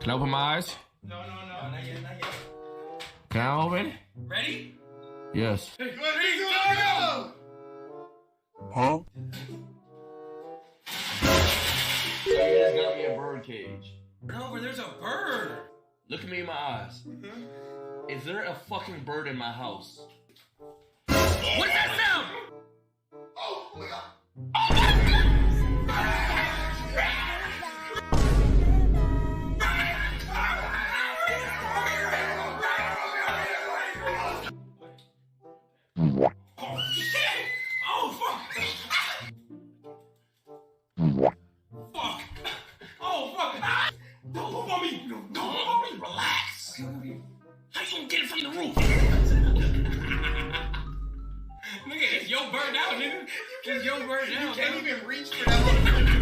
Can I open my eyes? No, not yet, not yet. Can I open? Ready? Yes. 3, 2, 1, go! Huh? You just got me a bird cage. No, but there's a bird. Look at me in my eyes. Is there a fucking bird in my house? What's that sound? Oh my god! Oh shit! Oh fuck! Fuck! Oh fuck! Don't move on me! Don't move on me! Relax! How you gonna get it from the roof? Nigga, it's your bird out, nigga. It's your bird out. You can't even reach for that one.